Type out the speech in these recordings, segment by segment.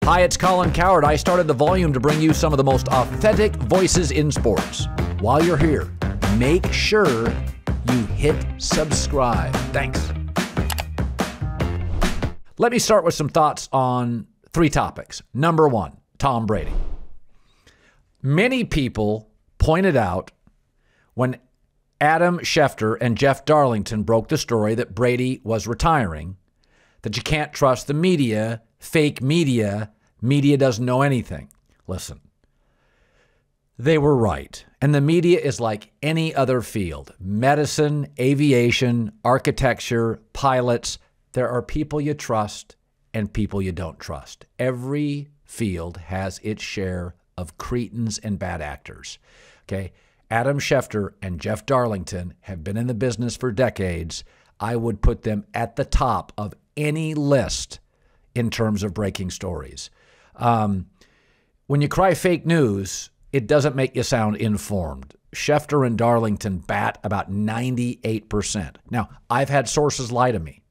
Hi, it's Colin Cowherd. I started The Volume to bring you some of the most authentic voices in sports. While you're here, make sure you hit subscribe. Thanks. Let me start with some thoughts on three topics. Number one, Tom Brady. Many people pointed out when Adam Schefter and Jeff Darlington broke the story that Brady was retiring, that you can't trust the media, fake media doesn't know anything. Listen, they were right. And the media is like any other field. Medicine, aviation, architecture, pilots. There are people you trust and people you don't trust. Every field has its share of cretins and bad actors. Okay? Adam Schefter and Jeff Darlington have been in the business for decades. I would put them at the top of any list in terms of breaking stories. When you cry fake news, it doesn't make you sound informed. Schefter and Darlington bat about 98%. Now, I've had sources lie to me.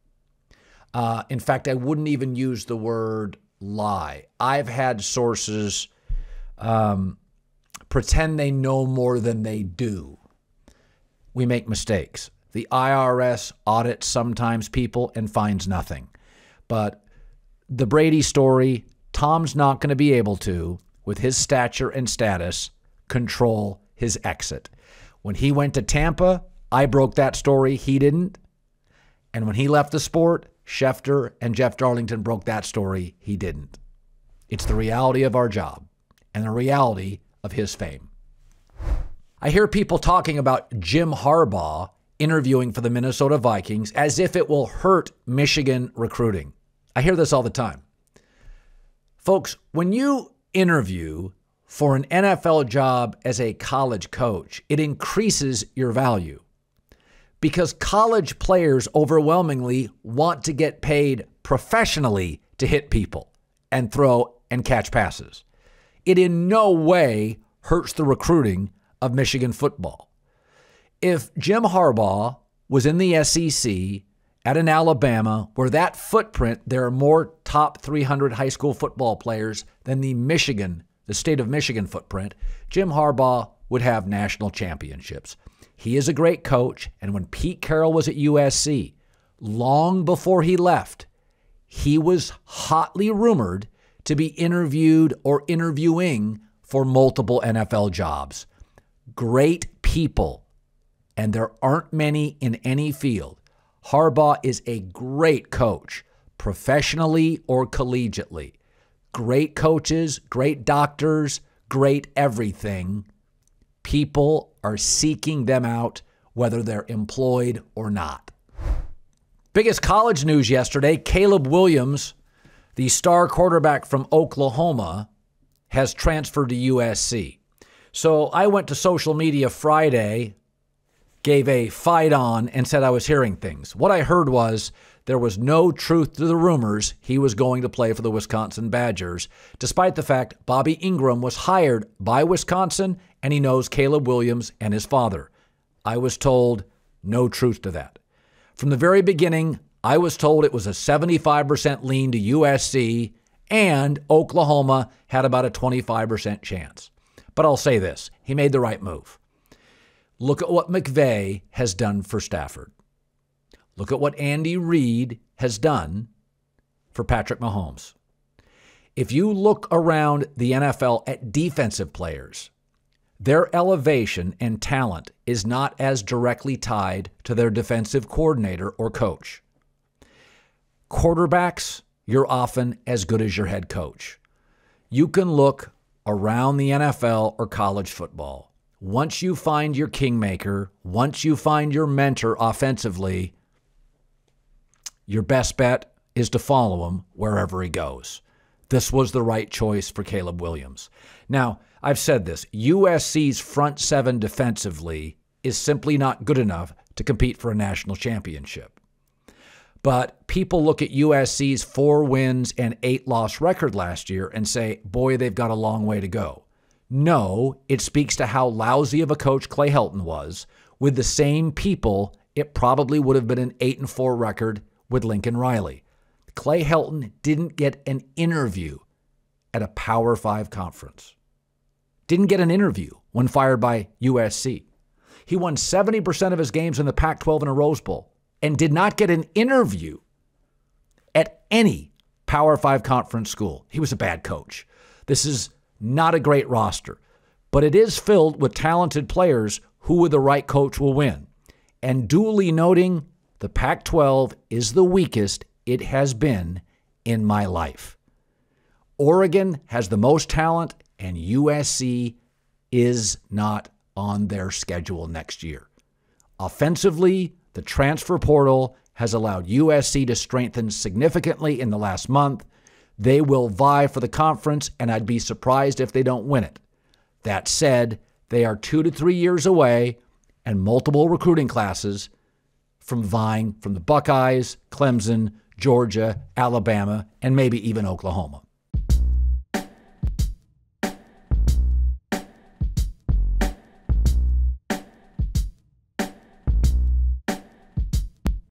In fact, I wouldn't even use the word lie. I've had sources pretend they know more than they do. We make mistakes. The IRS audits sometimes people and finds nothing. But the Brady story, Tom's not going to be able to, with his stature and status, control his exit. When he went to Tampa, I broke that story. He didn't. And when he left the sport, Schefter and Jeff Darlington broke that story. He didn't. It's the reality of our job and the reality of his fame. I hear people talking about Jim Harbaugh interviewing for the Minnesota Vikings as if it will hurt Michigan recruiting. I hear this all the time. Folks, when you interview for an NFL job as a college coach, it increases your value because college players overwhelmingly want to get paid professionally to hit people and throw and catch passes. It in no way hurts the recruiting of Michigan football. If Jim Harbaugh was in the SEC at an Alabama where that footprint, there are more top 300 high school football players than the state of Michigan footprint, Jim Harbaugh would have national championships. He is a great coach, and when Pete Carroll was at USC, long before he left, he was hotly rumored to be interviewed or interviewing for multiple NFL jobs. Great people, and there aren't many in any field. Harbaugh is a great coach, professionally or collegiately. Great coaches, great doctors, great everything. People are seeking them out, whether they're employed or not. Biggest college news yesterday, Caleb Williams, the star quarterback from Oklahoma, has transferred to USC. So I went to social media Friday, gave a fight on, and said I was hearing things. What I heard was there was no truth to the rumors he was going to play for the Wisconsin Badgers, despite the fact Bobby Ingram was hired by Wisconsin and he knows Caleb Williams and his father. I was told no truth to that. From the very beginning, I was told it was a 75% lean to USC and Oklahoma had about a 25% chance. But I'll say this, he made the right move. Look at what McVay has done for Stafford. Look at what Andy Reid has done for Patrick Mahomes. If you look around the NFL at defensive players, their elevation and talent is not as directly tied to their defensive coordinator or coach. Quarterbacks, you're often as good as your head coach. You can look around the NFL or college football. Once you find your kingmaker, once you find your mentor offensively, your best bet is to follow him wherever he goes. This was the right choice for Caleb Williams. Now, I've said this, USC's front seven defensively is simply not good enough to compete for a national championship. But people look at USC's 4 wins and 8-loss record last year and say, boy, they've got a long way to go. No, it speaks to how lousy of a coach Clay Helton was. With the same people, it probably would have been an 8-4 record with Lincoln Riley. Clay Helton didn't get an interview at a Power 5 conference. Didn't get an interview when fired by USC. He won 70% of his games in the Pac-12 in a Rose Bowl and did not get an interview at any Power 5 conference school. He was a bad coach. This is not a great roster, but it is filled with talented players who with the right coach will win. And duly noting, the Pac-12 is the weakest it has been in my life. Oregon has the most talent, and USC is not on their schedule next year. Offensively, the transfer portal has allowed USC to strengthen significantly in the last month. They will vie for the conference, and I'd be surprised if they don't win it. That said, they are 2 to 3 years away and multiple recruiting classes from vying from the Buckeyes, Clemson, Georgia, Alabama, and maybe even Oklahoma.